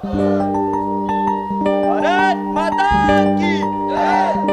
भारत माता की जय।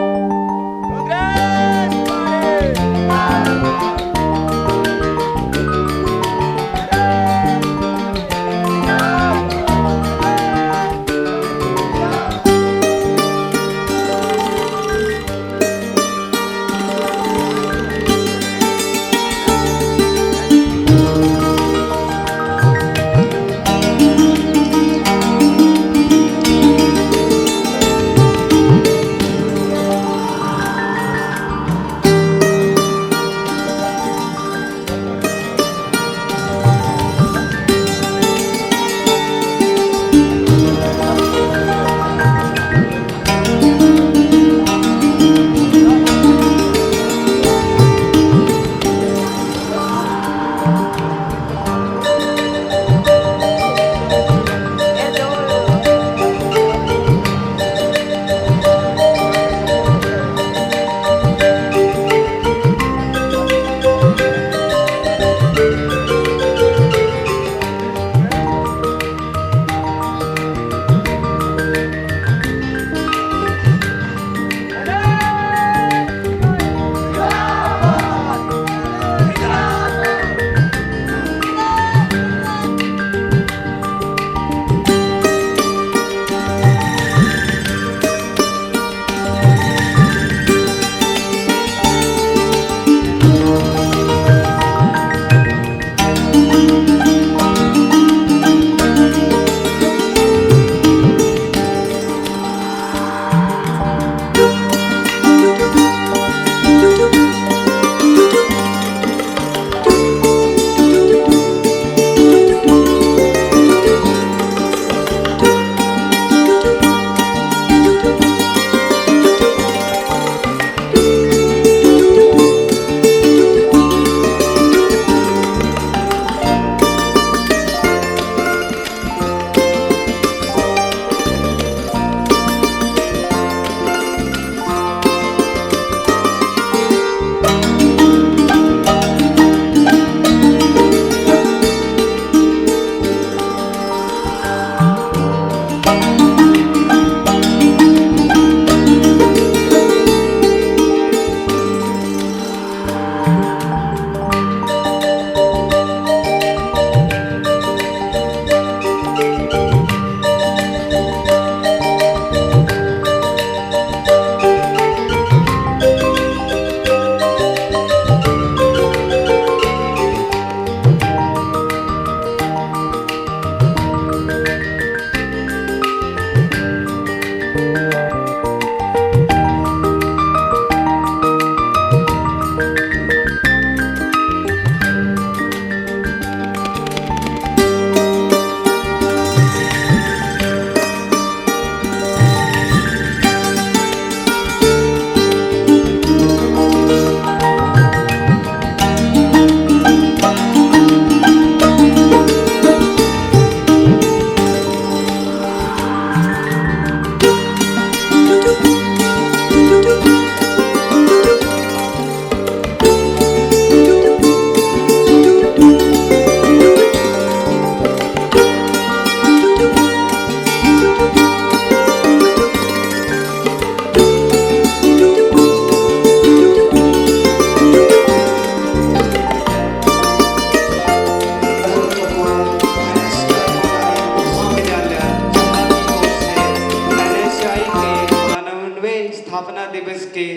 कांग्रेस स्थापना दिवस के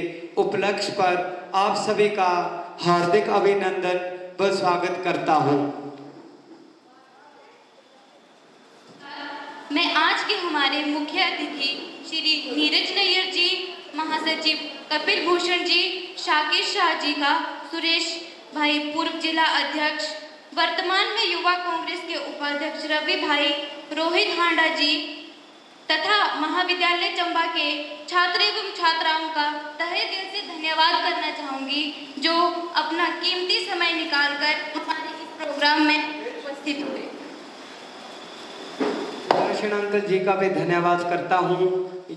उपलक्ष्य पर आप सभी का हार्दिक अभिनंदन व स्वागत करता हूँ। मैं आज के हमारे मुख्य अतिथि श्री नीरज नैयर जी, महासचिव कपिल भूषण जी, शाकिर शाह जी का, सुरेश भाई पूर्व जिला अध्यक्ष, वर्तमान में युवा कांग्रेस के उपाध्यक्ष रवि भाई, रोहित हांडा जी तथा महाविद्यालय चंबा के छात्र एवं छात्राओं का तहे दिल से धन्यवाद करना चाहूँगी जो अपना कीमती समय निकालकर हमारे इस प्रोग्राम में उपस्थित हुए। दर्शन अंकल जी का भी धन्यवाद करता हूँ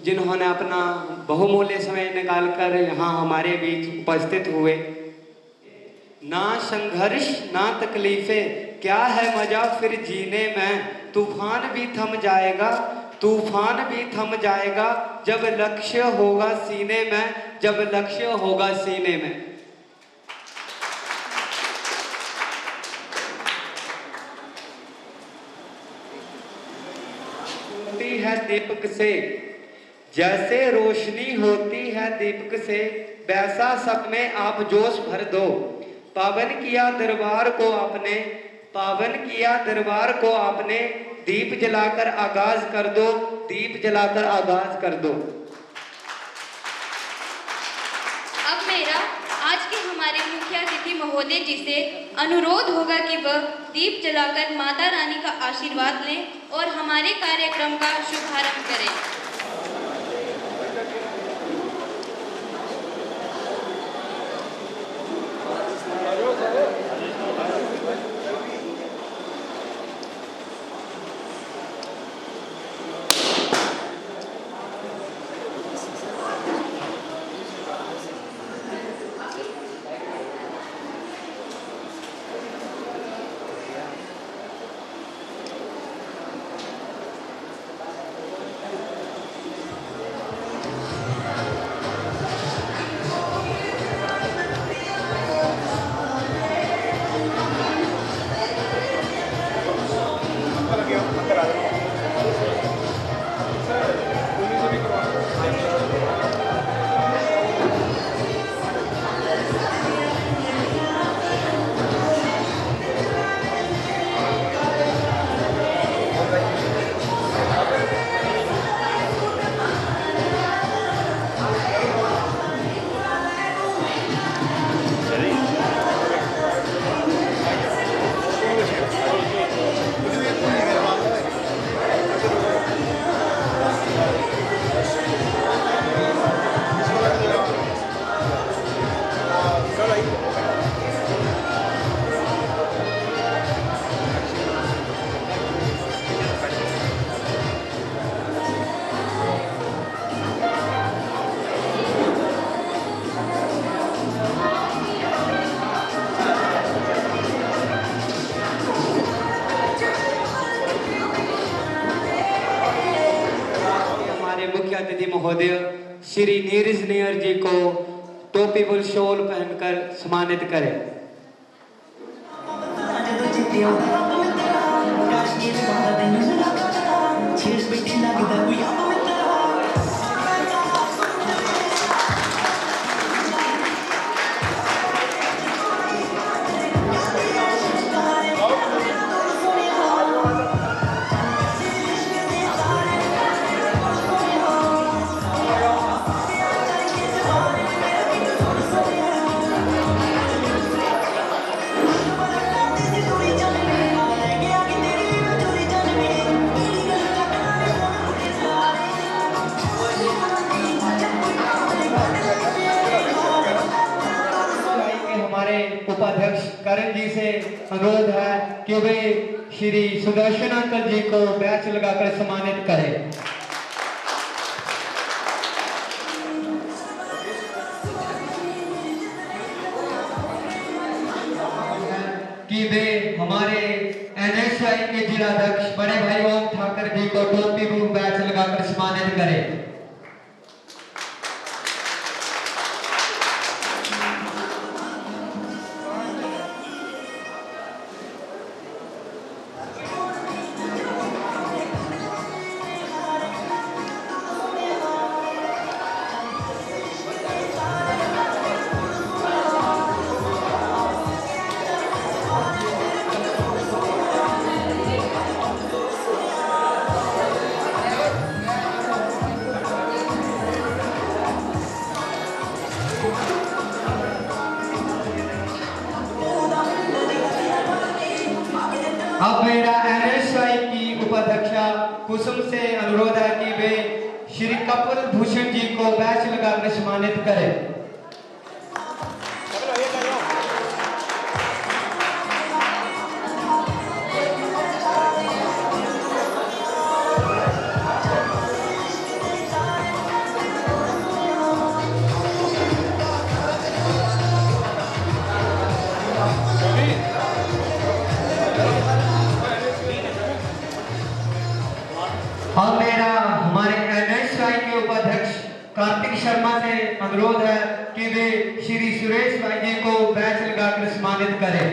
जिन्होंने अपना बहुमूल्य समय निकालकर यहाँ हमारे बीच उपस्थित हुए। ना संघर्ष ना तकलीफें क्या है मजा फिर जीने में, तूफान भी थम जाएगा, तूफान भी थम जाएगा जब लक्ष्य होगा सीने में, जब लक्ष्य होगा सीने में। होती है दीपक से, जैसे रोशनी होती है दीपक से, वैसा सब में आप जोश भर दो। पावन किया दरबार को आपने, पावन किया दरबार को आपने, दीप जलाकर आगाज कर दो, दीप जलाकर आगाज कर दो। अब मेरा आज के हमारे मुख्य अतिथि महोदय जी से अनुरोध होगा कि वह दीप जलाकर माता रानी का आशीर्वाद लें और हमारे कार्यक्रम का शुभारंभ करें। महोदय श्री नीरज नायर जी को टोपी बुल शॉल पहनकर सम्मानित करें। उपाध्यक्ष करण जी से अनुरोध है कि वे श्री सुदर्शन अंकल जी को बैच लगाकर सम्मानित करें। कि वे हमारे एनएसआई के जिलाध्यक्ष बड़े भाई ओम ठाकर जी को टोपी बूम बैच लगाकर सम्मानित करें। अब मेरा एनएसआई की उपाध्यक्षा कुसुम से अनुरोध है कि वे श्री कपिल भूषण जी को बैच लगाकर सम्मानित करें। अब मेरा हमारे NSY के उपाध्यक्ष कार्तिक शर्मा से अनुरोध है कि वे श्री सुरेश भाई जी को बैच लगाकर सम्मानित करें।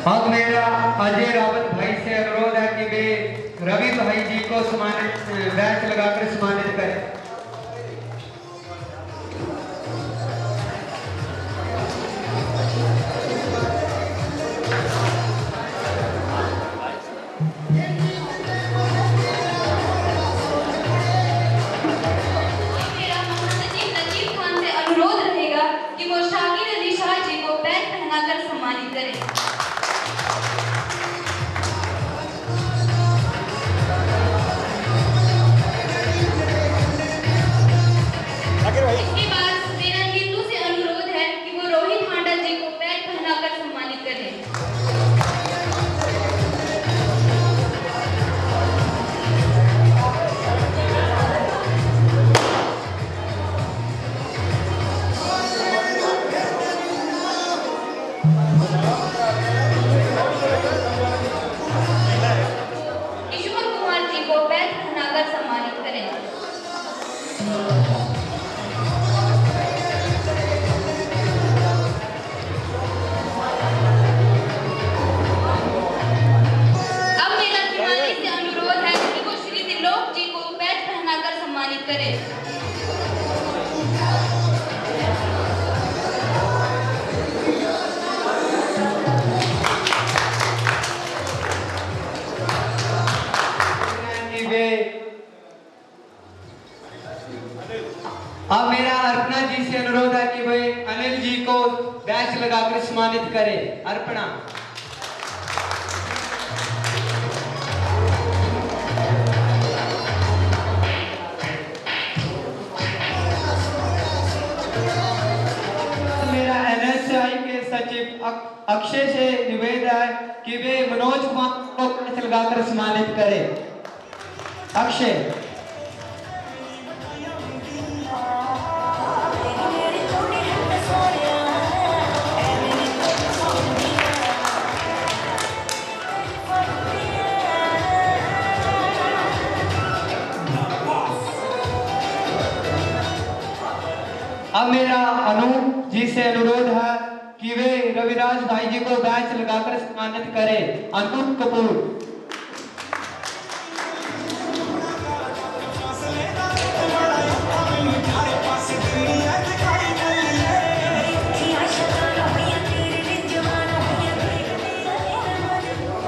अब मेरा अजय रावत भाई से अनुरोध है कि वे रवि भाई जी को सम्मानित बैच लगाकर सम्मानित करें। मेरा महासचिव नजीब खान से अनुरोध रहेगा कि वो शाकिर अली शाह जी को बैच पहनाकर सम्मानित करें। इसके बाद मेरा नीतू से अनुरोध है कि वो रोहित हांडा जी को बैच पहनाकर सम्मानित करें। ईश्वर कुमार जी को बैच पहनाकर सम्मानित करें। अब मेरा हिमालय से अनुरोध है कि वो श्री त्रिलोक जी को बैच पहनाकर सम्मानित करें। कि वे अब मेरा अर्पणा जी से अनुरोध है कि वे अनिल जी को बैच लगाकर सम्मानित करें। अर्पणा। मेरा NSY के सचिव अक्षय से निवेदन है कि वे मनोज कुमार को बैच लगाकर सम्मानित करें। अक्षय। अब मेरा अनूप जी से अनुरोध है कि वे रविराज भाई जी को बैच लगाकर सम्मानित करें। अनूप कपूर।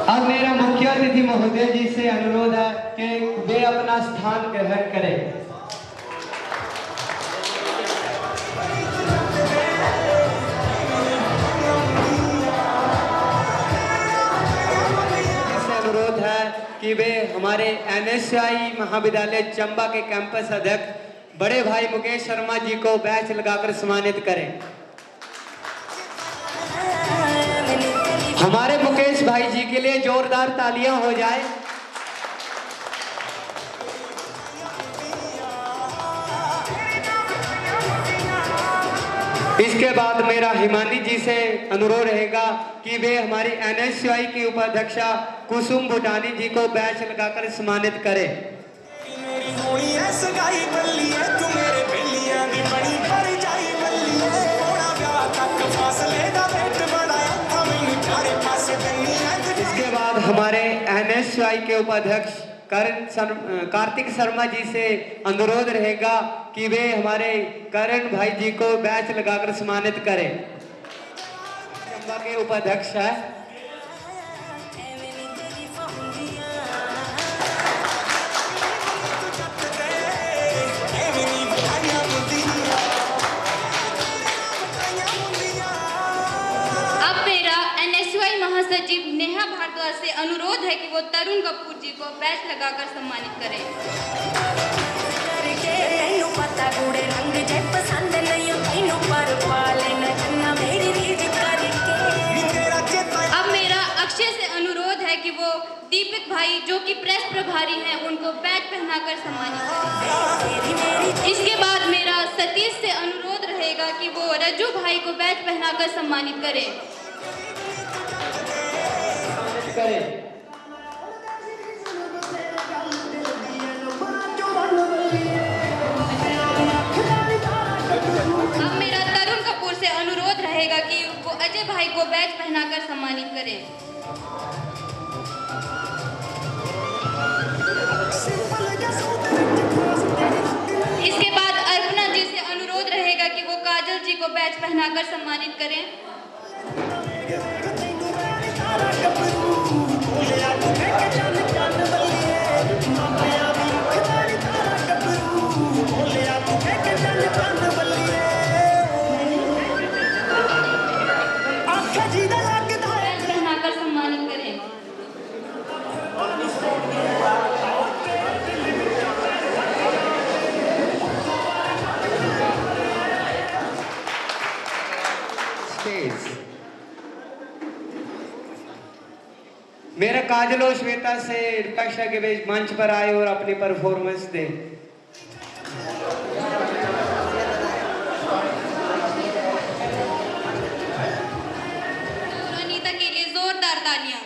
अब मेरा मुख्य अतिथि महोदय जी से अनुरोध है कि वे अपना स्थान ग्रहण करें। अनुरोध है कि वे हमारे NSY महाविद्यालय चंबा के कैंपस अध्यक्ष बड़े भाई मुकेश शर्मा जी को बैच लगाकर सम्मानित करें। हमारे मुकेश भाई जी के लिए जोरदार तालियां हो जाए। इसके बाद मेरा हिमानी जी से अनुरोध रहेगा कि वे हमारी NSY की उपाध्यक्षा कुसुम भूटानी जी को बैच लगाकर सम्मानित करें। इसके बाद हमारे NSY के उपाध्यक्ष कार्तिक शर्मा जी से अनुरोध रहेगा कि वे हमारे करण भाई जी को बैच लगाकर सम्मानित करें। चंबा के उपाध्यक्ष है। अब मेरा NSY महासचिव नेहा भारद्वाज से अनुरोध है कि वो तरुण कपूर जी को बैच लगाकर सम्मानित करें। अब मेरा अक्षय से अनुरोध है कि वो दीपक भाई जो कि प्रेस प्रभारी हैं उनको बैच पहनाकर सम्मानित करें। इसके बाद मेरा सतीश से अनुरोध रहेगा कि वो रज्जू भाई को बैच पहनाकर सम्मानित करें। करें। अब मेरा तरुण कपूर से अनुरोध रहेगा कि वो अजय भाई को बैच पहनाकर सम्मानित करें। इसके बाद अर्पणा जी से अनुरोध रहेगा कि वो काजल जी को बैच पहनाकर सम्मानित करें। बैच पहनाकर सम्मानित करें। स्टेज। मेरा काजल और श्वेता से रिक्वेस्ट है कि वे मंच पर आए और अपनी परफॉर्मेंस दें। और अनीता के लिए जोरदार तालियां।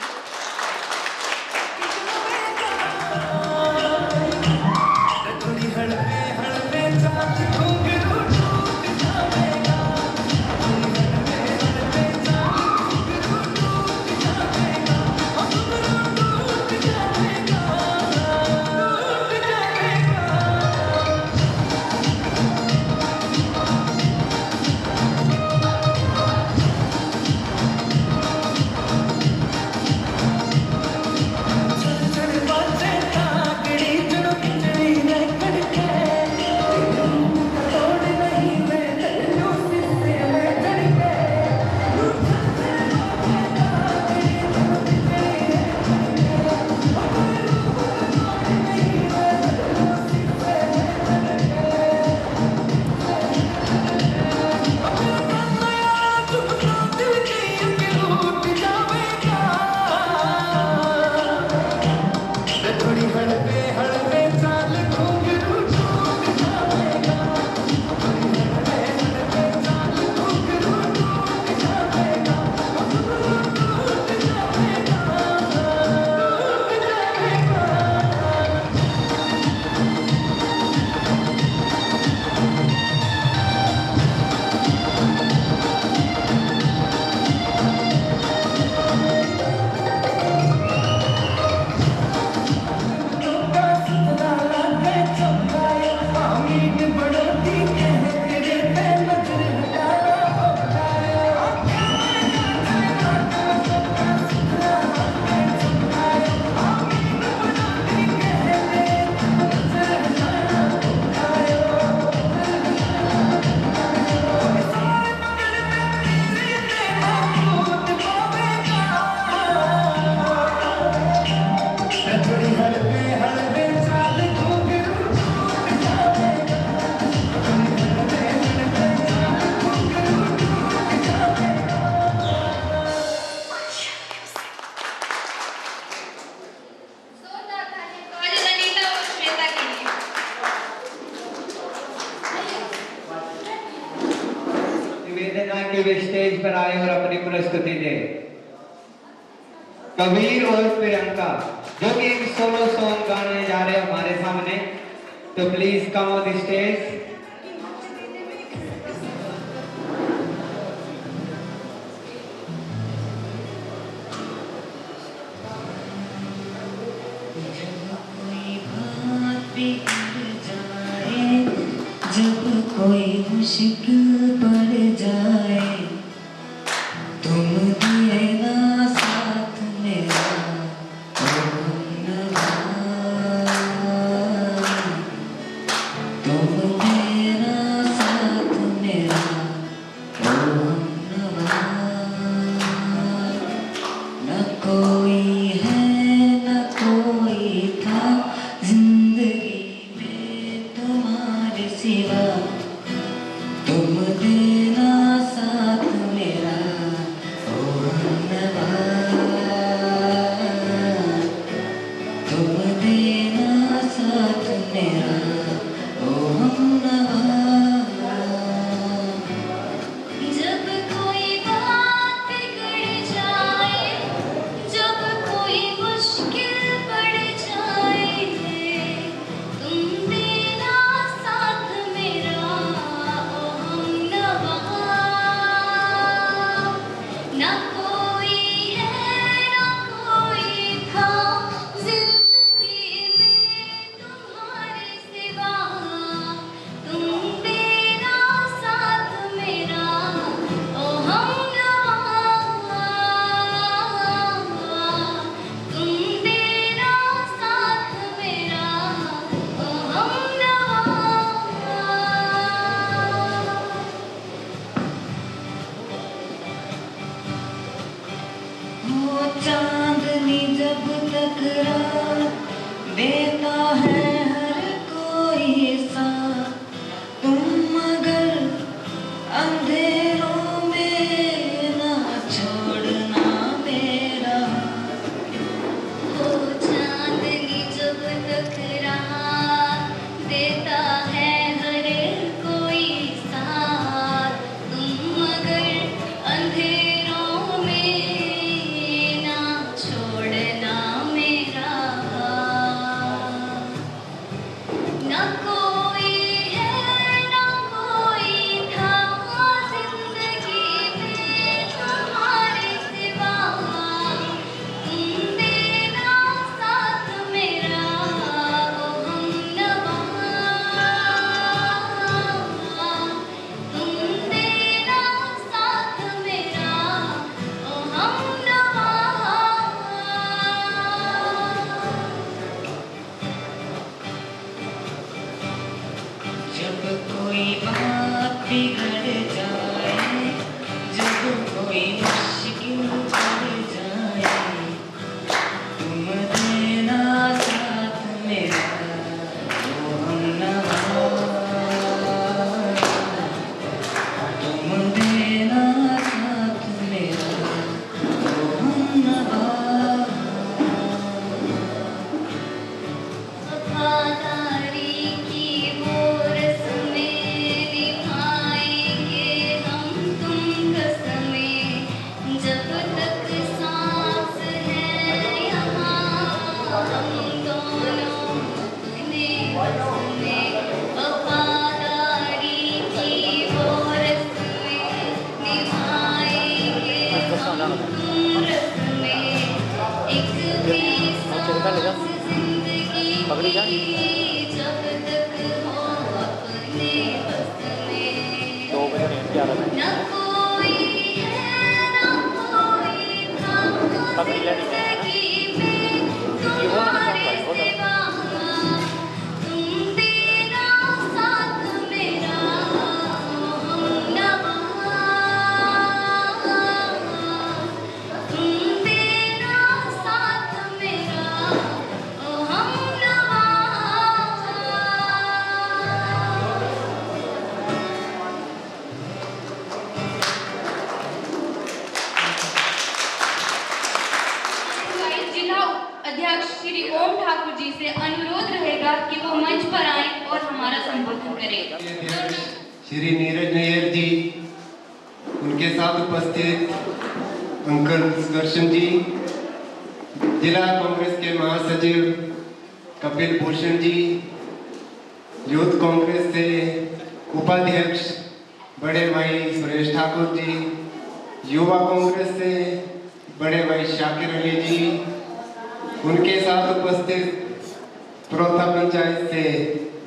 वे स्टेज पर आए और अपनी प्रस्तुति दें। कबीर और प्रियंका जो कि एक सोलो सॉन्ग गाने जा रहे हैं हमारे सामने, तो please come on the stage. जब कोई मुश्किल पड़ जाए तुम दिए ना साथ मेरा तुम मेरा साथ मेरा न कोई है न कोई था जिंदगी में तुम्हारे सिवा तुम देना साथ मेरा ओ नवा तुम देना साथ मेरा ओ नवा जब कोई बात बिगड़ जाए जब कोई हो चांदनी जब टकरा देता है हर कोई साथ, तुम मगर अंधेरों में ना छोड़ना मेरा। वो चांदनी जब टकरा देता है हर कोई साथ, तुम मगर अंधेरों में ना छोड़ना मेरा। ना कोई है ना कोई था जिंदगी में तुम्हारे सिवा, तुम देना साथ मेरा ओ हमनवा, तुम देना साथ मेरा ओ हमनवा। जब कोई बात बिगड़ जाए, जब कोई मुश्किल पड़ जाए, तुम देना साथ मेरा ओ हमनवा, तुम देना साथ मेरा ओ हमनवा। वफादारी की वो रस्में निभाएंगे हम तुम कसमें, जब तक सांस है यहाँ हम दोनों अपने बस में। वफादारी की वो रस्में निभाएंगे हम तुम रस्में, एक भी सांस जिंदगी की जब तक हो अपने बस में। न कोई है न कोई था जिंदगी में तुम्हारे सिवा, तुम देना साथ मेरा ओ हमनवा, तुम देना साथ मेरा ओ हमनवा। जिला अध्यक्ष श्री ओम ठाकुर जी से अनुरोध रहेगा कि वो मंच पर आए और हमारा संबोधन करें। श्री नीरज नैयर जी, उनके साथ उपस्थित अंकल सुदर्शन जी, जिला कांग्रेस के महासचिव कपिल भूषण जी, यूथ कांग्रेस से उपाध्यक्ष बड़े भाई सुरेश ठाकुर जी, युवा कांग्रेस से बड़े भाई शाकिर अली जी, उनके साथ उपस्थित प्रोथा पंचायत से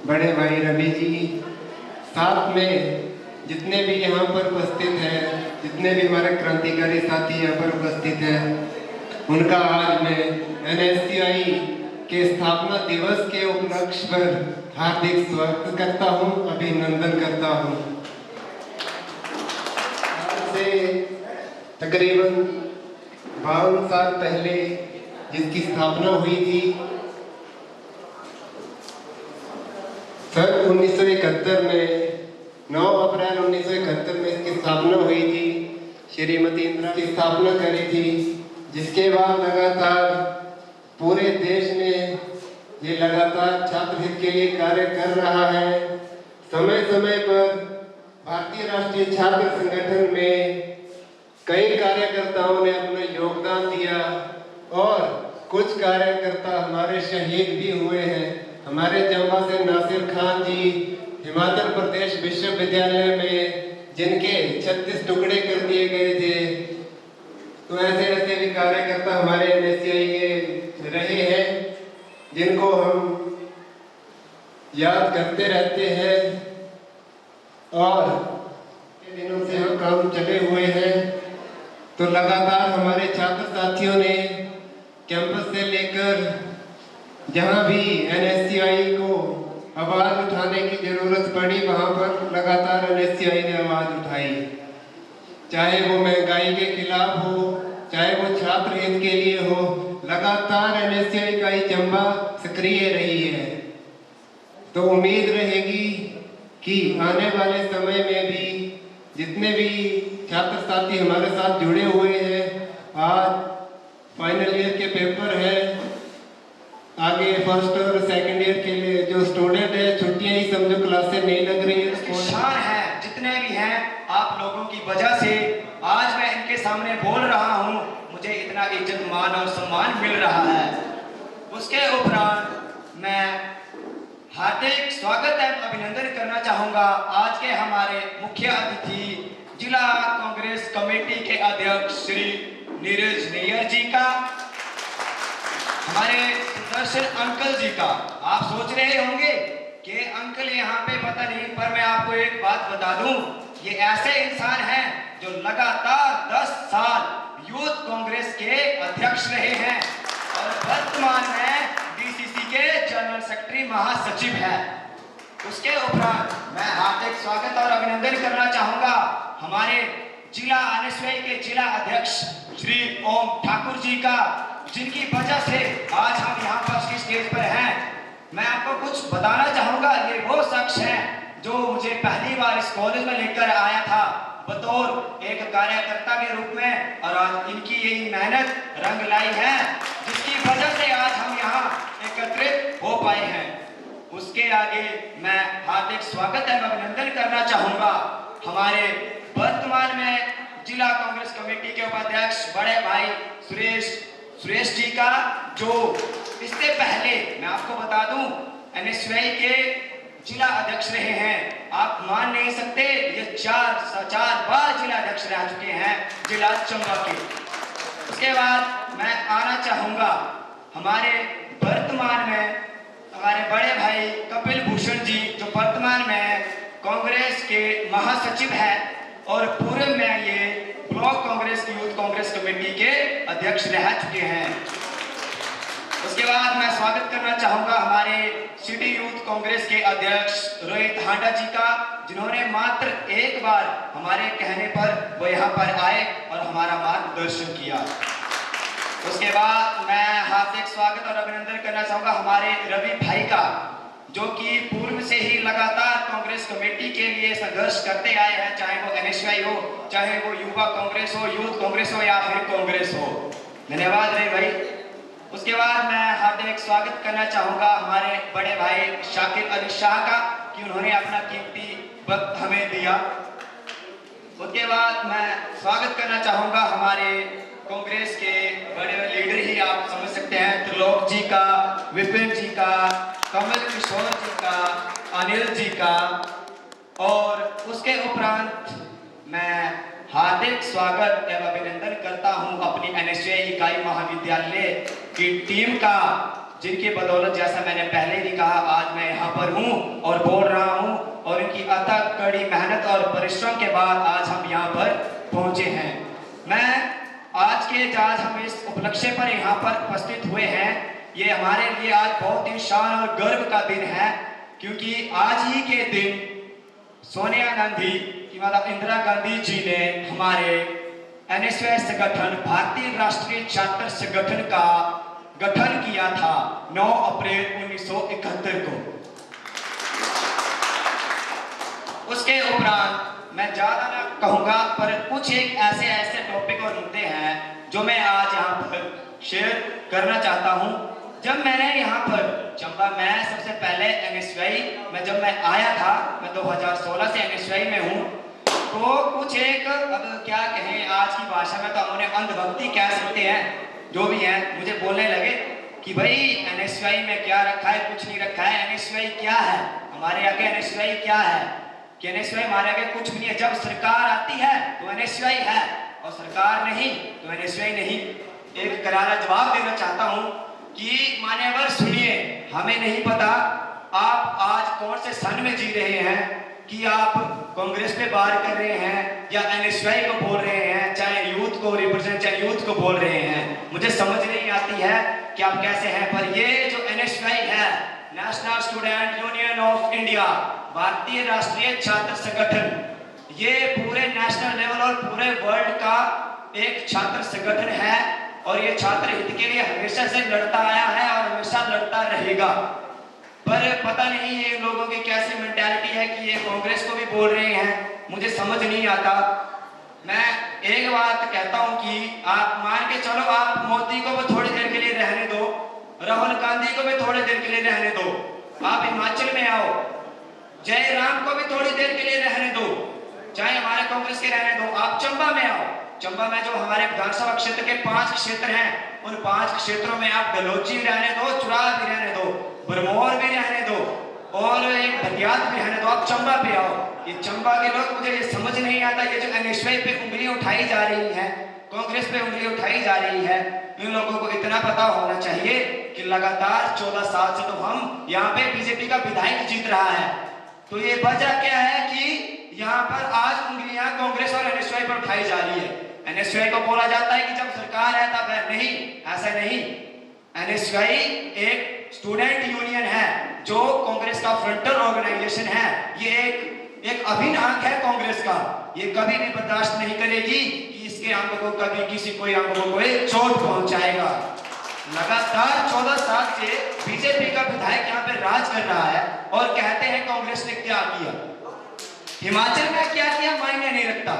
बड़े भाई रवि जी, साथ में जितने भी यहाँ पर उपस्थित हैं, जितने भी हमारे क्रांतिकारी साथी यहाँ पर उपस्थित हैं, उनका आज मैं NSCI के स्थापना दिवस के उपलक्ष्य पर हार्दिक स्वागत करता हूँ, अभिनंदन करता हूँ। आज से तकरीबन 52 साल पहले जिसकी स्थापना हुई थी, सन 1971 में 9 अप्रैल 1971 में इसकी स्थापना हुई थी। श्रीमती इंदिरा की स्थापना करी थी, जिसके बाद लगातार पूरे देश में ये लगातार छात्र हित के लिए कार्य कर रहा है। समय समय पर भारतीय राष्ट्रीय छात्र संगठन में कई कार्यकर्ताओं ने अपना योगदान दिया और कुछ कार्यकर्ता हमारे शहीद भी हुए हैं। हमारे जम्मा से नासिर खान जी हिमाचल प्रदेश विश्वविद्यालय में जिनके 36 टुकड़े कर दिए गए थे, तो ऐसे ऐसे भी कार्यकर्ता हमारे NSCI के रहे हैं जिनको हम याद करते रहते हैं और दिनों से हम काम चले हुए हैं। तो लगातार हमारे छात्र साथियों ने कैंपस से लेकर जहां भी NSCI को आवाज उठाने की जरूरत पड़ी, वहां पर लगातार NSCI ने आवाज उठाई, चाहे वो महंगाई के खिलाफ हो, चाहे चाहे वो छात्र हित के लिए हो, लगातार NSCI इकाई चंबा सक्रिय रही है। तो उम्मीद रहेगी कि आने वाले समय में भी जितने भी छात्र साथी हमारे साथ जुड़े हुए हैं, आज फाइनल ईयर के पेपर है, आगे फर्स्ट और सेकंड ईयर के लिए जो स्टूडेंट है, छुट्टियां ही समझो, क्लासें नहीं लग रही है। इसकी शान है, जितने भी हैं आप लोगों की वजह से आज मैं इनके सामने बोल रहा हूँ, मुझे इतना इज्जत मान और सम्मान मिल रहा है। उसके उपरांत मैं हार्दिक स्वागत एवं अभिनंदन करना चाहूँगा आज के हमारे मुख्य अतिथि जिला कांग्रेस कमेटी के अध्यक्ष श्री नीरज नैयर जी का, हमारे सुदर्शन अंकल जी का। आप सोच रहे होंगे कि अंकल यहाँ पे पता नहीं, पर मैं आपको एक बात बता दूं, ये ऐसे इंसान हैं जो लगातार 10 साल यूथ कांग्रेस के अध्यक्ष रहे हैं और वर्तमान में DCC के जनरल सेक्रेटरी महासचिव है। उसके उपरांत मैं हार्दिक स्वागत और अभिनंदन करना चाहूंगा हमारे जिला NSY के जिला अध्यक्ष श्री ओम ठाकुर जी का, जिनकी वजह से आज हम यहाँ पर इस स्टेज पर हैं। मैं आपको कुछ बताना चाहूंगा, ये वो शख्स हैं जो मुझे पहली बार इस कॉलेज में लेकर आया था बतौर एक कार्यकर्ता के रूप में, और आज इनकी यही मेहनत रंग लाई है जिसकी वजह से आज हम यहाँ एकत्रित हो पाए हैं। उसके आगे मैं हार्दिक स्वागत एवं अभिनंदन करना चाहूंगा हमारे वर्तमान में जिला कांग्रेस कमेटी के उपाध्यक्ष बड़े भाई सुरेश जी का, जो इससे पहले मैं आपको बता दूं NSY के जिला अध्यक्ष रहे हैं। आप मान नहीं सकते, ये चार बार जिला अध्यक्ष रह चुके हैं जिला चंबा के। उसके बाद मैं आना चाहूंगा हमारे वर्तमान में हमारे बड़े भाई कपिल भूषण जी, जो वर्तमान में कांग्रेस के महासचिव है और पूर्व में ये ब्लॉक कांग्रेस की यूथ कांग्रेस कमेटी के अध्यक्ष रह चुके हैं। उसके बाद मैं स्वागत करना चाहूंगा हमारे सिटी यूथ कांग्रेस के अध्यक्ष रोहित हांडा जी का, जिन्होंने मात्र एक बार हमारे कहने पर वो यहाँ पर आए और हमारा मार्गदर्शन किया। उसके बाद मैं हार्दिक स्वागत और अभिनंदन करना चाहूंगा हमारे रवि भाई का, जो कि पूर्व से ही लगातार कांग्रेस कमेटी के लिए संघर्ष करते आए हैं, चाहे वो NSY हो, चाहे वो युवा कांग्रेस हो, यूथ कांग्रेस हो या फिर कांग्रेस हो। धन्यवाद रे भाई। उसके बाद मैं हार्दिक स्वागत करना चाहूंगा हमारे बड़े भाई शाकिर अली शाह का, कि उन्होंने अपना कीमती वक्त हमें दिया। उसके बाद मैं स्वागत करना चाहूंगा हमारे कांग्रेस के बड़े लीडर ही आप समझ सकते हैं, त्रिलोक जी का, विपिन जी का, कमल किशोर जी का, अनिल जी का। और उसके उपरांत मैं हार्दिक स्वागत एवं अभिनंदन करता हूं अपनी NSY इकाई महाविद्यालय की टीम का, जिनकी बदौलत जैसा मैंने पहले भी कहा आज मैं यहाँ पर हूँ और बोल रहा हूँ, और इनकी अथक कड़ी मेहनत और परिश्रम के बाद आज हम यहाँ पर पहुँचे हैं। मैं आज हम इस उपलक्ष्य पर यहाँ पर उपस्थित हुए हैं, ये हमारे लिए आज बहुत ही शान और गर्व का दिन है, क्योंकि आज ही के दिन सोनिया गांधी की माता इंदिरा गांधी जी ने हमारे NSY संगठन भारतीय राष्ट्रीय छात्र संगठन का गठन किया था 9 अप्रैल 1971 को। उसके उपरांत मैं ज्यादा ना कहूंगा, पर कुछ एक ऐसे टॉपिक और मुद्दे हैं जो मैं आज यहाँ पर शेयर करना चाहता हूँ। जब मैंने यहाँ पर चंबा में सबसे पहले NSY में जब मैं आया था, मैं 2016 से NSY में हूँ, तो कुछ एक, अब क्या कहें आज की भाषा में तो हमने अंधभक्ति कह सकते हैं, जो भी है, मुझे बोलने लगे कि भाई NSY में क्या रखा है, कुछ नहीं रखा है, NSY क्या है, हमारे आगे NSY क्या है, कि NSY हमारे आगे कुछ भी नहीं है। जब सरकार आती है तो NSY है और सरकार नहीं तो NSY नहीं। एक करारा जवाब देना चाहता हूँ कि मान्यवर सुनिए, हमें नहीं पता आप आज कौन से सन में जी रहे हैं, कि आप कांग्रेस पे बार कर रहे हैं या NSY को बोल रहे हैं, चाहे यूथ को रिप्रेजेंट, चाहे यूथ को बोल रहे हैं, मुझे समझ नहीं आती है कि आप कैसे हैं। पर ये जो NSY है, national student union of India, भारतीय राष्ट्रीय छात्र संगठन, ये पूरे नेशनल लेवल और पूरे वर्ल्ड का एक छात्र संगठन है और ये छात्र हित के लिए हमेशा से लड़ता आया है और हमेशा लड़ता रहेगा। पर पता नहीं ये लोगों की कैसी मेंटालिटी है कि ये कांग्रेस को भी बोल रहे हैं, मुझे समझ नहीं आता। मैं एक बात कहता हूं कि आप मान के चलो, आप मोदी को भी थोड़ी देर के लिए रहने दो, राहुल गांधी को भी थोड़ी देर के लिए रहने दो, आप हिमाचल में आओ, जयराम को भी थोड़ी देर के लिए रहने दो, चाहे हमारे कांग्रेस के रहने दो, आप चंबा में आओ। चंबा में जो हमारे विधानसभा क्षेत्र के 5 क्षेत्र हैं, उन 5 क्षेत्रों में आप गलोची भी रहने दो, चुराव भी रहने दो, भरमौर भी रहने दो और एक भटियात भी रहने दो, आप चंबा पे आओ। ये चंबा के लोग, मुझे ये समझ नहीं आता, ये जो एनएसवाई पे उंगली उठाई जा रही है, कांग्रेस पे उंगली उठाई जा रही है, इन लोगों को इतना पता होना चाहिए कि लगातार 14 साल से तो हम यहाँ पे बीजेपी का विधायक जीत रहा है। तो ये वजह क्या है कि यहाँ पर आज उंगलियां कांग्रेस और एनएसवाई पर उठाई जा रही है। एनएसवाई को बोला जाता है कि जब सरकार है तब है, नहीं, ऐसा नहीं। एनएसवाई एक स्टूडेंट यूनियन है जो कांग्रेस का फ्रंटल ऑर्गेनाइजेशन है, ये एक अभिन्न अंग है कांग्रेस का। ये कभी भी बर्दाश्त नहीं करेगी कि इसके अंग को कभी किसी कोई अंग को कोई चोट पहुंचाएगा। लगातार 14 साल से बीजेपी का विधायक यहाँ पे राज कर रहा है और कहते हैं कांग्रेस ने क्या किया। हिमाचल में क्या किया मायने नहीं रखता,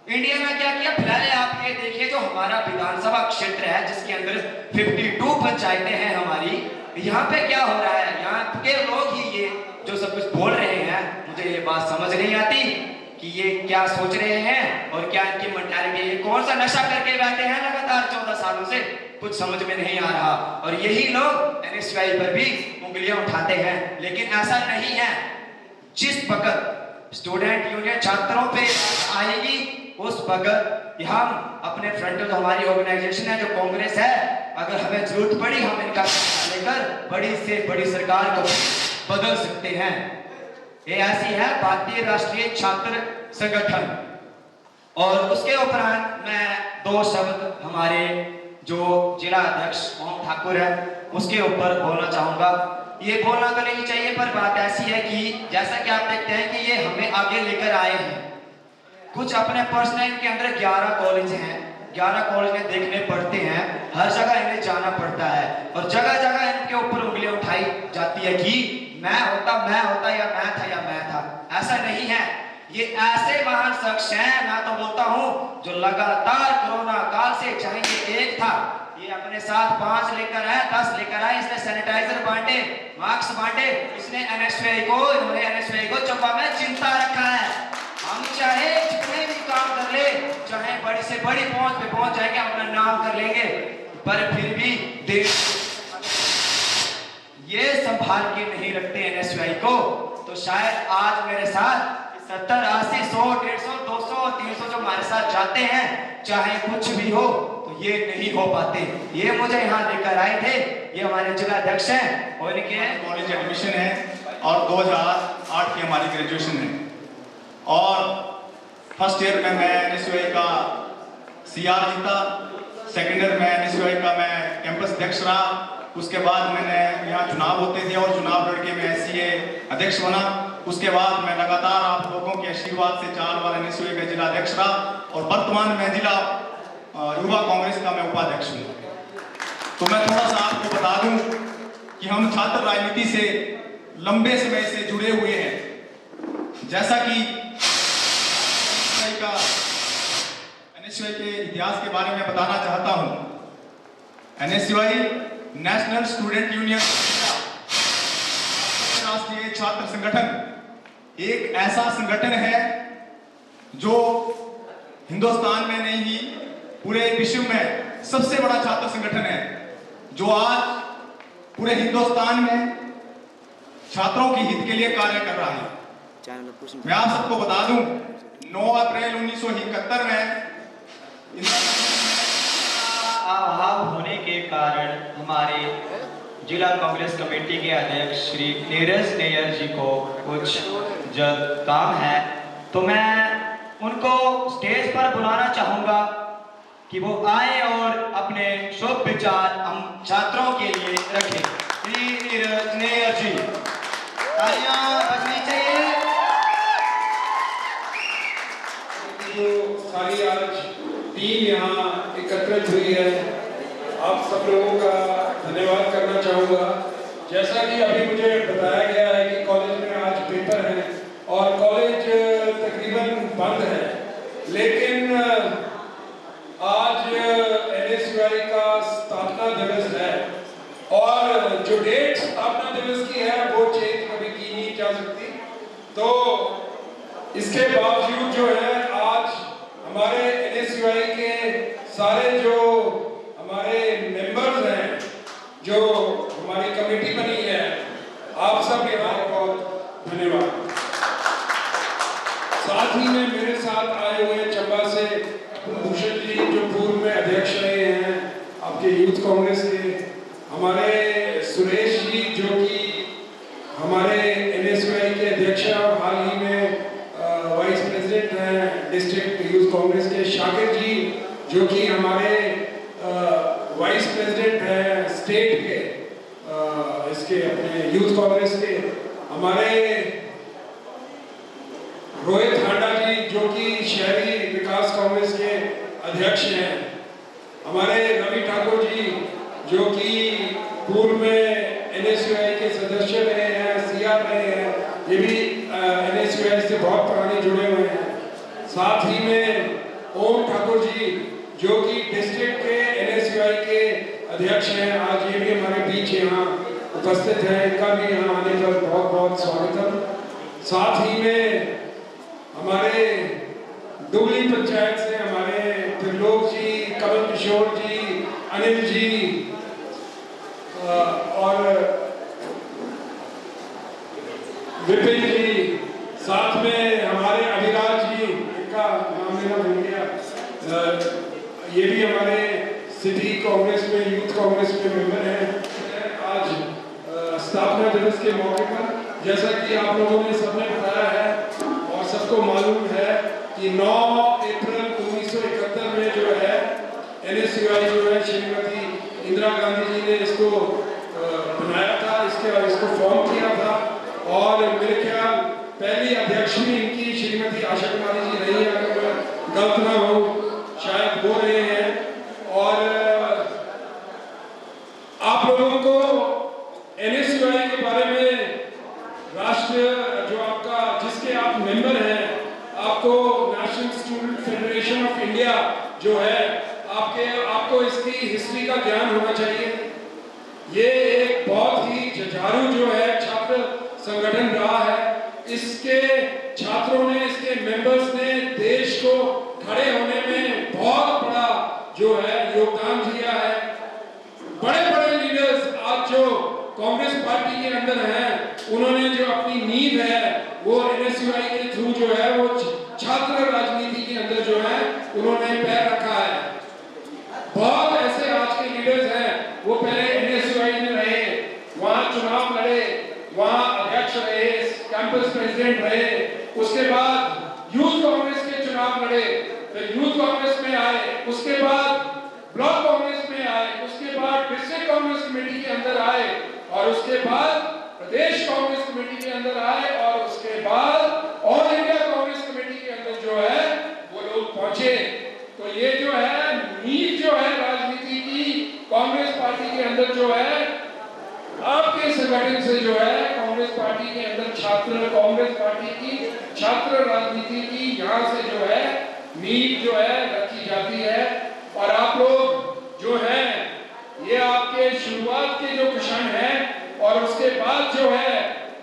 इंडिया में क्या किया। फिलहाल आप ये देखिए, जो हमारा विधानसभा क्षेत्र है जिसके अंदर 52 पंचायतें हैं हमारी, यहाँ पे क्या हो रहा है, यहाँ के लोग ही ये जो सब कुछ बोल रहे हैं, मुझे ये बात समझ नहीं आती कि ये क्या सोच रहे हैं और क्या इनकी मेंटालिटी, ये कौन सा नशा करके बैठे हैं लगातार 14 सालों से, कुछ समझ में नहीं आ रहा। और यही लोग एनएसवाई पर भी उंगलियां उठाते हैं, लेकिन ऐसा नहीं है। जिस वक्त स्टूडेंट यूनियन छात्रों पे आएगी, उस वक्त हम अपने फ्रंट, जो हमारी ऑर्गेनाइजेशन है, जो कांग्रेस है, अगर हमें जरूरत पड़ी हम इनका लेकर बड़ी से बड़ी सरकार को बदल सकते हैं। ये ऐसी है भारतीय राष्ट्रीय छात्र संगठन। और उसके उपरांत मैं 2 शब्द हमारे जो जिला अध्यक्ष ओम ठाकुर है उसके ऊपर बोलना चाहूंगा। ये बोलना तो नहीं चाहिए, पर बात ऐसी है कि जैसा कि आप देखते हैं कि ये हमें आगे लेकर आए हैं। कुछ अपने पर्सनल के अंदर 11 कॉलेज हैं, 11 कॉलेज में देखने पड़ते हैं, हर जगह इन्हें जाना पड़ता है और जगह जगह इनके ऊपर उंगलियां उठाई जाती है कि मैं होता या मैं था। ऐसा नहीं है। ये ऐसे महान शख्स हैं, मैं तो बोलता हूं, जो लगातार कोरोना काल से, चाहे ये एक था, ये अपने साथ 5 लेकर आया, 10 लेकर आया, इसने सैनिटाइजर बांटे, मास्क बांटे, इसने इन्होंने एनएसवाई को चंबा में चिंता रखा है। हम चाहे जितने भी काम कर ले, चाहे बड़ी से बड़ी पहुंच पे पहुंच जाएंगे, अपना नाम कर लेंगे, पर फिर भी देश ये संभाल के नहीं रखते एनएसवाई को। तो शायद आज मेरे साथ 70, 80, 100, 150, 200, 300 जो हमारे साथ जाते हैं, चाहे कुछ भी हो, तो ये नहीं हो पाते। ये मुझे यहाँ लेकर आए थे, ये हमारे जिला अध्यक्ष हैं और इनके कॉलेज एडमिशन है और 2008 की हमारी ग्रेजुएशन है। और फर्स्ट ईयर में मैं एनएसवाई का सीआर जीता, सेकेंड ईयर में एनएसवाई का मैं कैंपस अध्यक्ष रहा। उसके बाद मैंने यहाँ चुनाव होते थे और चुनाव लड़के मैं एससीए अध्यक्ष बना। उसके बाद मैं लगातार आप लोगों के आशीर्वाद से 4 बार एनएसवाई का जिला अध्यक्ष रहा और वर्तमान में जिला युवा कांग्रेस का मैं उपाध्यक्ष हूँ। तो मैं थोड़ा सा आपको बता दूं कि हम छात्र राजनीति से लंबे समय से जुड़े हुए हैं। जैसा कि एनएसवाई के इतिहास के बारे में बताना चाहता हूं। एनएसवाई नेशनल स्टूडेंट यूनियन, राष्ट्रीय छात्र संगठन, एक ऐसा संगठन है जो हिंदुस्तान में नहीं ही पूरे विश्व में सबसे बड़ा छात्र संगठन है, जो आज पूरे हिंदुस्तान में छात्रों के हित के लिए कार्य कर रहा है। मैं आप सबको बता दूं, 9 अप्रैल 1971 में अभाव होने के कारण हमारे जिला कांग्रेस कमेटी के अध्यक्ष श्री नीरज नैयर जी को कुछ जल्द काम है, तो मैं उनको स्टेज पर बुलाना चाहूंगा कि वो आए और अपने शुभ विचार हम छात्रों के लिए रखें। श्री नीरज नैयर जी, तालियां बजनी चाहिए। जो सारी आज टीम यहाँ एकत्रित हुई है, आप सब लोगों का धन्यवाद करना चाहूँगा। जैसा कि अभी मुझे बताया गया है कि कॉलेज में आज पेपर है और कॉलेज तकरीबन बंद है, लेकिन आज NSUI का स्थापना दिवस है और जो डेट स्थापना दिवस की है वो चेंज कभी की नहीं जा सकती। तो इसके बावजूद जो है आज हमारे NSUI के सारे जो हमारे मेंबर्स हैं, जो हमारी कमेटी बनी है, आप सब यहाँ बहुत धन्यवाद। साथ ही में मेरे साथ आए हुए चंबा से भूषण जी जो पूर्व में अध्यक्ष रहे हैं आपके यूथ कांग्रेस के, हमारे सुरेश जी जो कि हमारे NSUI के अध्यक्ष और हाल ही में वाइस प्रेसिडेंट हैं डिस्ट्रिक्ट यूथ कांग्रेस के, शाकिर जी जो कि हमारे वाइस प्रेसिडेंट हैं स्टेट के इसके अपने यूथ कांग्रेस के, हमारे रोहित हांडा जी जो कि शहरी विकास कांग्रेस के अध्यक्ष हैं, हमारे रवि ठाकुर जी जो कि पूर्व में NSUI के सदस्य रहे हैं, CR रहे हैं, ये भी NSUI से बहुत पुराने जुड़े हुए हैं। साथ ही में ओम ठाकुर जी जो कि डिस्ट्रिक्ट के NSUI के अध्यक्ष हैं, आज ये भी हमारे बीच यहाँ उपस्थित हैं, इनका भी यहाँ आने पर बहुत बहुत स्वागतम। साथ ही में हमारे दुगली पंचायत से हमारे त्रिलोक जी, कमल किशोर जी, अनिल जी और विपिन जी, साथ में हमारे अभिराज जी, इनका नाम लेना भूल गया, ये भी हमारे सिटी कांग्रेस में यूथ कांग्रेस में मेंबर हैं। आज स्थापना दिवस के मौके पर जैसा कि आप लोगों ने सबने बताया है और सबको मालूम है कि 9 अप्रैल 1971 में जो है NSUI जो है श्रीमती इंदिरा गांधी जी ने इसको बनाया था, इसको फॉर्म किया था और मेरे ख्याल पहली अध्यक्ष भी इनकी श्रीमती आशा कुमारी जी रही है, अगर मैं गलत ना हूँ, शायद वो रहे हैं। और आप लोगों को NSUI के बारे में राष्ट्र जो आपका जिसके आप मेंबर हैं, आपको national student federation of India जो है आपको इसकी हिस्ट्री का ज्ञान होना चाहिए। ये एक बहुत ही जुझारू जो है छात्र संगठन रहा है। इसके छात्रों ने, इसके मेंबर्स ने देश को खड़े होने में बहुत बड़ा जो है योगदान दिया है। बड़े बड़े लीडर्स आज जो कांग्रेस पार्टी के अंदर हैं, उन्होंने जो अपनी नींव है वो NSUI के थ्रू जो है वो छात्र राजनीति के अंदर जो है उन्होंने पैर रखा है। बहुत ऐसे आज के लीडर्स हैं, वो पहले NSUI में रहे, वहाँ चुनाव लड़े, वहाँ अध्यक्ष रहे, कैंपस प्रेसिडेंट रहे, उसके बाद यूथ कांग्रेस के चुनाव लड़े, फिर यूथ कांग्रेस में आए, उसके बाद ब्लॉक कांग्रेस में आए, उसके बाद डिस्ट्रिक्ट कांग्रेस कमेटी के अंदर आए और उसके बाद प्रदेश कांग्रेस कमेटी के अंदर आए और उसके बाद ऑल इंडिया कांग्रेस कमेटी के अंदर जो है वो लोग पहुंचे। तो ये जो है नींव जो है राजनीति की कांग्रेस पार्टी के अंदर जो है आपके संगठन से जो है कांग्रेस पार्टी के अंदर कांग्रेस पार्टी की छात्र राजनीति की यहाँ से जो है नींव जो है रखी जाती है। और आप लोग जो है ये आपके शुरुआत के जो क्षण है और उसके बाद जो है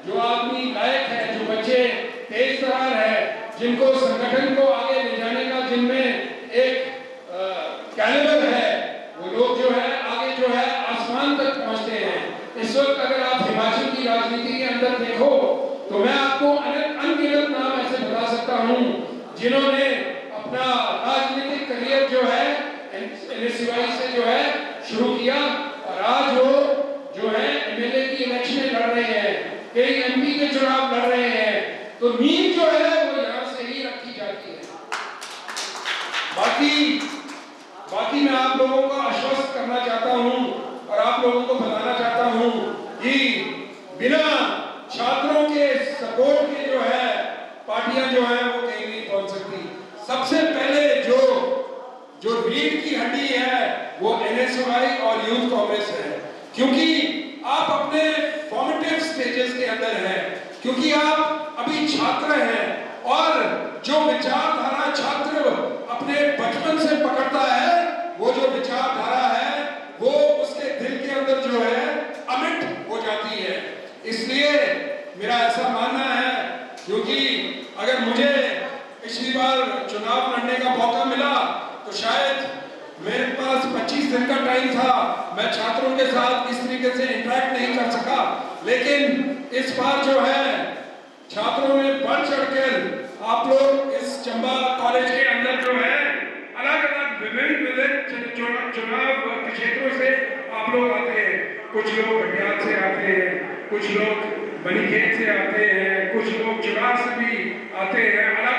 जो आदमी लायक है, जो बच्चे तेज तरार है, जिनको संगठन को आगे ले जाने का जिनमें एक कैलिबर है, वो लोग जो है आगे जो है आसमान तक पहुंचते हैं। इस वक्त अगर आप हिमाचल की राजनीति के अंदर देखो तो मैं आपको अनगिनत नाम ऐसे बता सकता हूं जिन्होंने अपना राजनीतिक करियर जो है NSUI से जो है शुरू किया और आज वो जो है MLA की इलेक्शन लड़ रहे हैं, कई MP के चुनाव लड़ रहे हैं। तो नींव जो है वो यहाँ से ही रखी जाती है। बाकी मैं आप लोगों को आश्वस्त करना चाहता हूँ और आप लोगों को बताना चाहता हूँ कि बिना छात्रों के सपोर्ट के जो है पार्टियां जो है वो कहीं नहीं पहुंच सकती। और यूथ कांग्रेस है, क्योंकि आप अपने फॉर्मेटिव स्टेजेस के अंदर हैं, क्योंकि आप अभी छात्र हैं और जो विचारधारा छात्र अपने बचपन से पकड़ता है, वो जो विचारधारा है वो उसके दिल के अंदर जो है अमिट हो जाती है। इसलिए मेरा ऐसा मानना है, क्योंकि अगर मुझे पिछली बार चुनाव लड़ने का मौका मिला तो शायद मेरे पास 25 दिन का टाइम था, मैं छात्रों के साथ इस तरीके से इंटरेक्ट नहीं कर सका, लेकिन इस बार जो है छात्रों ने बढ़ चढ़कर आप लोग इस चंबा कॉलेज के अंदर जो है अलग अलग विभिन्न चुनाव क्षेत्रों से आप लोग आते हैं। कुछ लोग घटियाल से आते हैं, कुछ लोग बनीखेत से आते हैं, कुछ लोग चुनाव से भी आते हैं, अलग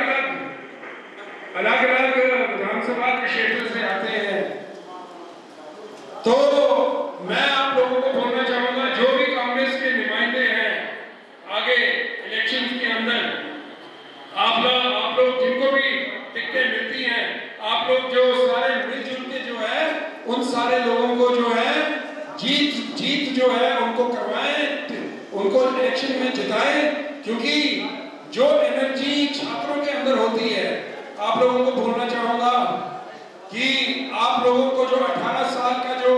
अलग विधानसभा के क्षेत्र से आते हैं। तो मैं आप लोगों को बोलना चाहूंगा, जो भी कांग्रेस के नुमाइंदे हैं आगे इलेक्शन के अंदर, आप लोग जिनको भी टिकटें मिलती हैं, आप लोग जो सारे मिलजुल के जो है उन सारे लोगों को जो है जीत जो है उनको करवाएं, उनको इलेक्शन में जिताएं, क्योंकि जो एनर्जी छात्रों के अंदर होती है, आप लोगों को बोलना चाहूंगा कि आप लोगों को जो 18 साल का जो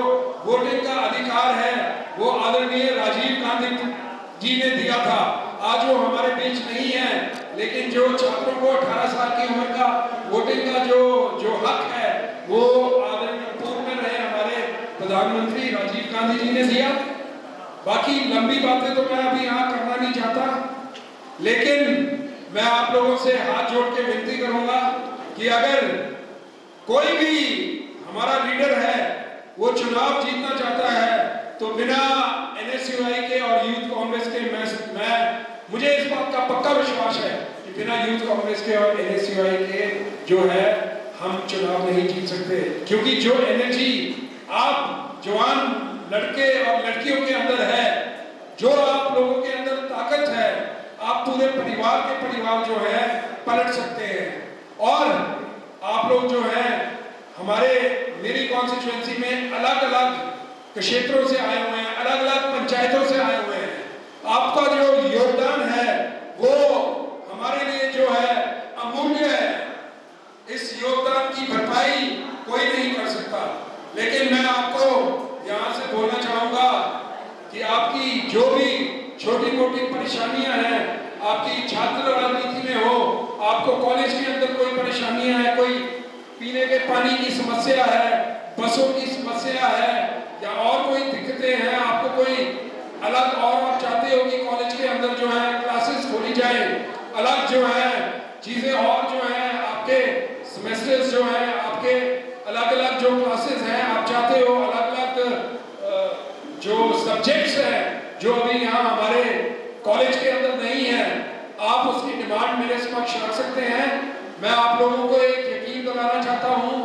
वोटिंग का अधिकार है वो आदरणीय राजीव गांधी जी ने दिया था। आज वो हमारे बीच नहीं है, लेकिन जो छात्रों को 18 साल की उम्र का वोटिंग का जो हक है वो आदरणीय पूर्व में रहे हमारे प्रधानमंत्री राजीव गांधी जी ने दिया। बाकी लंबी बातें तो मैं अभी यहाँ करना नहीं चाहता, लेकिन मैं आप लोगों से हाथ जोड़ के विनती करूंगा कि अगर कोई भी हमारा लीडर है वो चुनाव जीतना चाहता है तो बिना एनएसयूआई के और यूथ कांग्रेस के मुझे इस बात का पक्का विश्वास है कि बिना यूथ कांग्रेस के और एनएसयूआई के जो है हम चुनाव नहीं जीत सकते, क्योंकि जो एनर्जी आप जवान लड़के और लड़कियों के अंदर है, जो आप लोगों के अंदर ताकत है, आप पूरे परिवार जो है पलट सकते हैं। और आप लोग जो है मेरी कॉन्स्टिट्यूएंसी में अलग अलग क्षेत्रों से आए हुए हैं, अलग अलग पंचायतों से आए हुए हैं। आपका जो योगदान है वो हमारे लिए जो है अमूल्य है। इस योगदान की भरपाई कोई नहीं कर सकता, लेकिन मैं आपको यहाँ से बोलना चाहूंगा कि आपकी जो भी छोटी मोटी परेशानियां हैं, आपकी छात्र राजनीति में हो, आपको कॉलेज के अंदर कोई परेशानियां है, कोई पीने के पानी की समस्या है, बसों की समस्या है, या और कोई दिक्कतें हैं, आपको कोई अलग और आप चाहते हो कि कॉलेज के अंदर जो है क्लासेस खोली जाए, अलग जो है चीजें और जो है आपके सेमेस्टर्स जो है आपके अलग अलग जो क्लासेस हैं आप चाहते हो, अलग अलग जो सब्जेक्ट्स हैं जो अभी यहाँ हमारे कॉलेज के अंदर नहीं है, आप उसकी डिमांड मेरे समक्ष रख सकते हैं। मैं आप लोगों को एक यकीन दिलाना चाहता हूँ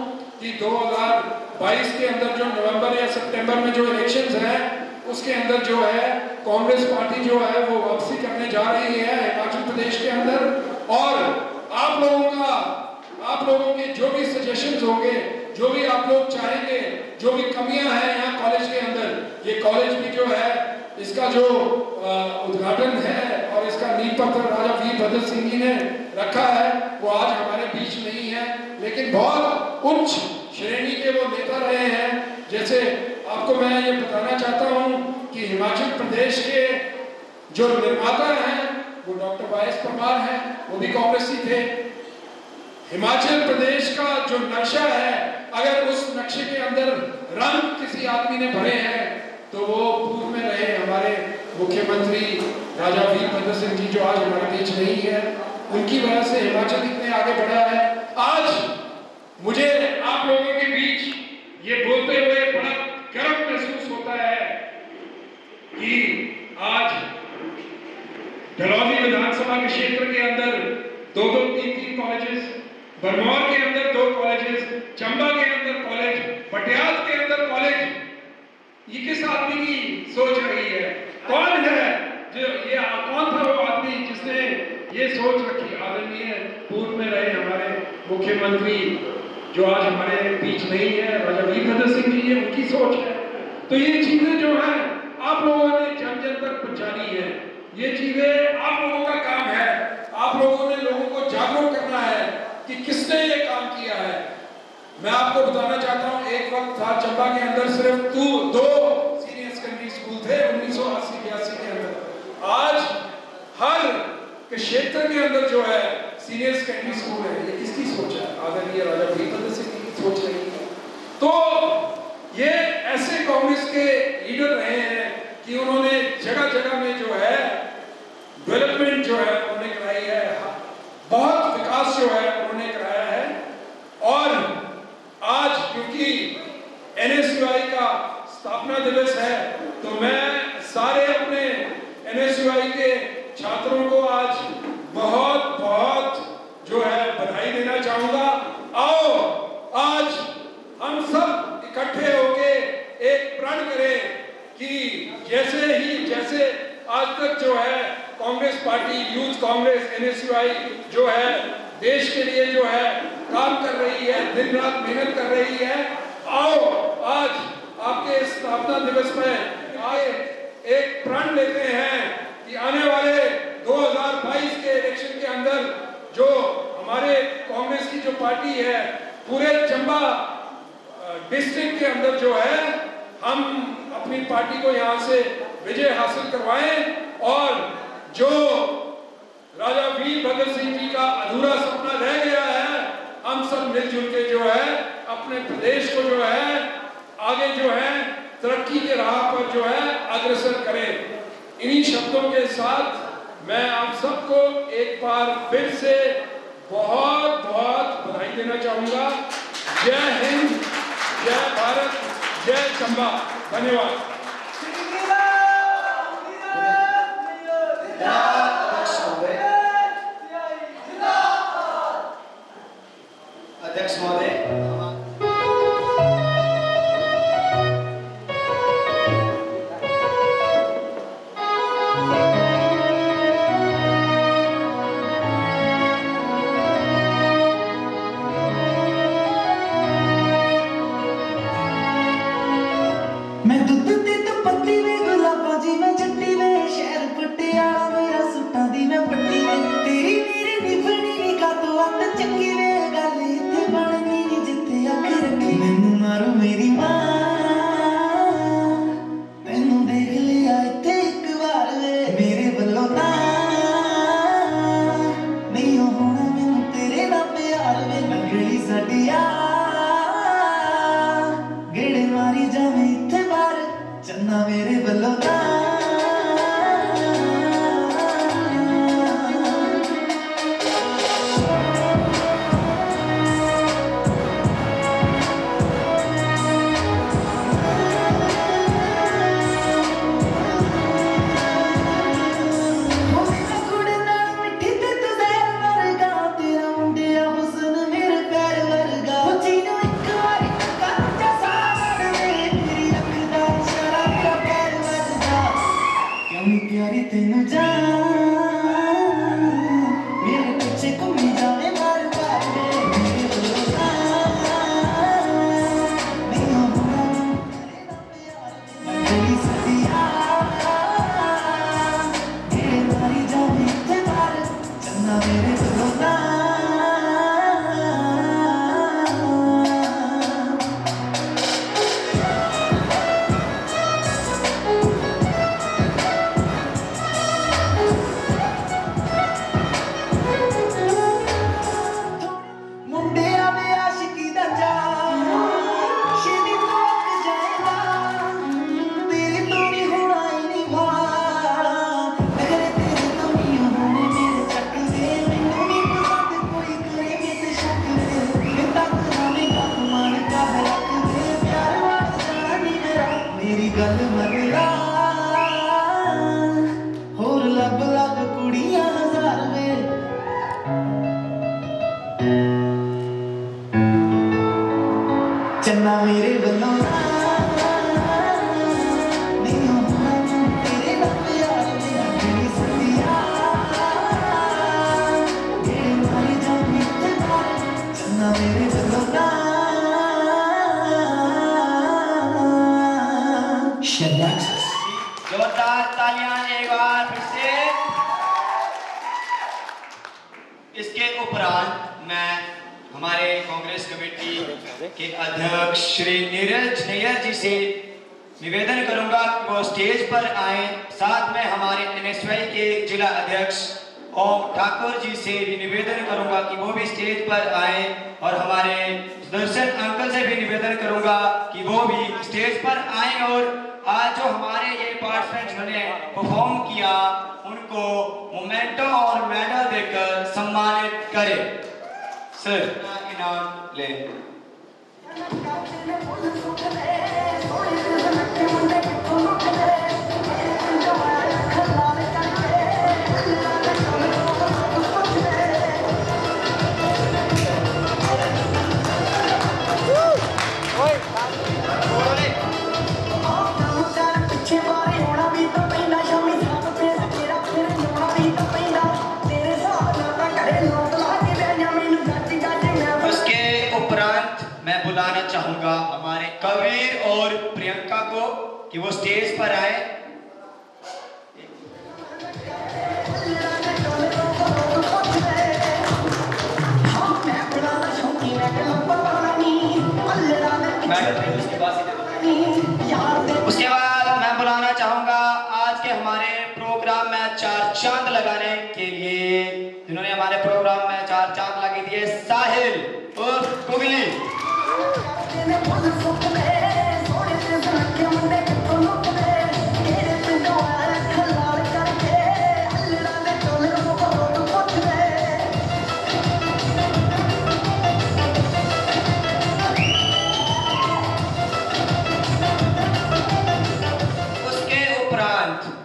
कि 2022 के अंदर जो नवंबर या सितंबर में जो इलेक्शंस हैं उसके अंदर जो है कांग्रेस पार्टी जो है वो वापसी करने जा रही है हिमाचल प्रदेश के अंदर। और आप लोगों के जो भी सजेशंस होंगे, जो भी आप लोग चाहेंगे, जो भी कमियां हैं यहाँ कॉलेज के अंदर, ये कॉलेज भी जो है इसका जो उद्घाटन है और इसका नींव पत्थर राजा वीरभद्र सिंह जी ने रखा है, वो आज हमारे बीच नहीं है, लेकिन बहुत उच्च श्रेणी के वो नेता रहे हैं। जैसे आपको मैं ये बताना चाहता हूँ कि हिमाचल प्रदेश के जो निर्माता हैं वो डॉक्टर वाई.एस. परमार हैं, वो भी कांग्रेसी थे। हिमाचल प्रदेश का जो नक्शा है, अगर उस नक्शे के अंदर रंग किसी आदमी ने भरे हैं तो वो पूर्व में रहे हमारे मुख्यमंत्री राजा वीरभद्र सिंह जी, जो आज हमारे बीच नहीं है। उनकी वजह से हिमाचल इतने आगे बढ़ा है। आज मुझे आप लोगों के बीच ये बोलते हुए बड़ा गर्व महसूस होता है कि आज डलहौजी विधानसभा के क्षेत्र के अंदर 2-2, 3-3 कॉलेजेस, भरमौर के अंदर 2 कॉलेजेस, चंबा के अंदर कॉलेज, पटियाला के अंदर कॉलेज। ये किस आदमी की सोच रही है? कौन है कौन था वो आदमी जिसने ये सोच रखी? आदरणीय पूर्व में रहे हमारे मुख्यमंत्री जो आज हमारे बीच नहीं है, राजा वीरभद्र सिंह जी, ये उनकी सोच है। तो ये चीजें जो है आप लोगों ने जन जन तक पहुंचानी है। ये चीजें आप लोगों का काम है। आप लोगों ने लोगों को जागरूक करना है कि किसने ये काम किया है। मैं आपको बताना चाहता हूँ, एक वक्त था चंबा के अंदर सिर्फ 2 सीनियर सेकेंडरी स्कूल थे 1980-82 के अंदर। आज हर क्षेत्र के अंदर जो है सीनियर सेकेंडरी स्कूल है। ये किसकी सोच है? आदरणीय राजा वीरभद्र सिंह की सोच रही है। तो ये ऐसे कांग्रेस के लीडर रहे हैं कि उन्होंने जगह जगह में जो है डेवलपमेंट जो है उन्होंने कराई है, बहुत विकास जो है उन्होंने कराया है। और आज क्योंकि NSUI का स्थापना दिवस है तो मैं सारे अपने NSUI के छात्रों को आज बहुत बहुत जो है बधाई देना चाहूंगा। आओ आज हम सब इकट्ठे होके एक प्रण करें कि जैसे आज तक जो है Congress party, youth Congress, NSUI जो है देश के लिए जो है काम कर रही है, दिन रात मेहनत कर रही है। आओ आज आपके स्थापना दिवस में आए एक प्रण लेते हैं कि आने वाले 2022 के इलेक्शन के अंदर जो हमारे कांग्रेस की जो पार्टी है पूरे चंबा डिस्ट्रिक्ट के अंदर जो है हम अपनी पार्टी को यहाँ से विजय हासिल करवाएं और जो राजा वीरभद्र सिंह जी का अधूरा सपना रह गया है हम सब मिलजुल के जो है अपने प्रदेश को जो है आगे जो है तरक्की के राह पर जो है अग्रसर करें। इन्हीं शब्दों के साथ मैं आप सबको एक बार फिर से बहुत बहुत बधाई देना चाहूंगा। जय हिंद, जय भारत, जय चंबा। धन्यवाद। अध्यक्ष महोदय, मैं दुध दी तो पत्ती वे गुलाबा जी मैं चट्टी वे शहर पटियाला मेरा सुट्टा दी मैं पट्टी वे तेरी मेरी निभनी नी का तो अंत चंगी वे गल इत्थे बननी नी जिथे अख रखी मैनू मारो मेरी मां तैनू देख लिया इत्थे एक बार वे मेरे वल्लों ना नहीं होना मैनू तेरे नाल प्यार वे नगली सटिया गेड़े मारी जावे इत्थे बार चन्ना मेरे वल्लों ना प्यारी तेनू जान मेरे पीछे घूमी जावे बार बार मेरे वल्लों ना नहीं होना तेरे नाल प्यार नगली सदिया गेड़े मारी जावे इत्थे बार चन्ना मेरे वल्लों ना मेरी गल मगरा होर लब लब कुड़ियां हजार वे चन्ना मेरे वल्लों ना नहीं होना तेरे नाल प्यार वे नगली सदिया गेड़े मारी जावे इत्थे बार चन्ना मेरे वल्लों ना शेयर एक्सेस। जोरदार तालियां एक बार फिर से। इसके उपरांत मैं हमारे कांग्रेस कमेटी के अध्यक्ष श्री नीरज नैयर जी से निवेदन करूंगा कि वो स्टेज पर आए। साथ में हमारे एनएसयूआई के जिला अध्यक्ष ओम ठाकुर जी से भी निवेदन करूंगा कि वो भी स्टेज पर आए, और हमारे सुदर्शन अंकल से भी निवेदन करूंगा कि वो भी स्टेज पर आए और आज जो हमारे ये पार्टिसिपेंट्स ने परफॉर्म किया उनको मोमेंटो और मेडल देकर सम्मानित करें। सर इनाम ले। बुलाना चाहूंगा हमारे कबीर और प्रियंका को कि वो स्टेज पर आए। उसके बाद मैं बुलाना चाहूंगा आज के हमारे प्रोग्राम में चार चांद लगाने के लिए, जिन्होंने हमारे प्रोग्राम में चार चांद लगा दिए, साहिल और कुगली।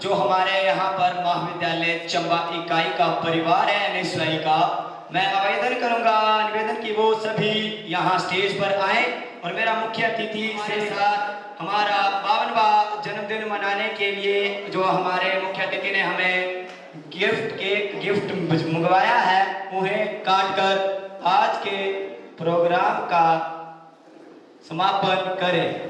जो हमारे यहाँ पर महाविद्यालय चंबा इकाई का परिवार है एनएसयूआई का, मैं आवेदन करूंगा निवेदन कि वो सभी यहाँ स्टेज पर आए और मेरा मुख्य अतिथि से साथ हमारा 52वां जन्मदिन मनाने के लिए जो हमारे मुख्य अतिथि ने हमें गिफ्ट मंगवाया है उन्हें काट कर आज के प्रोग्राम का समापन करें।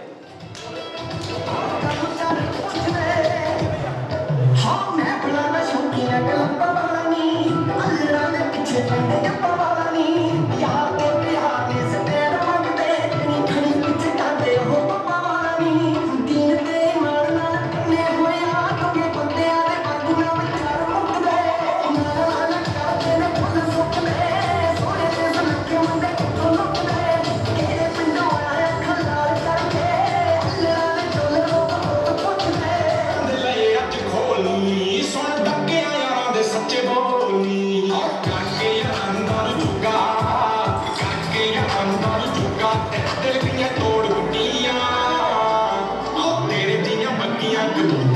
Good.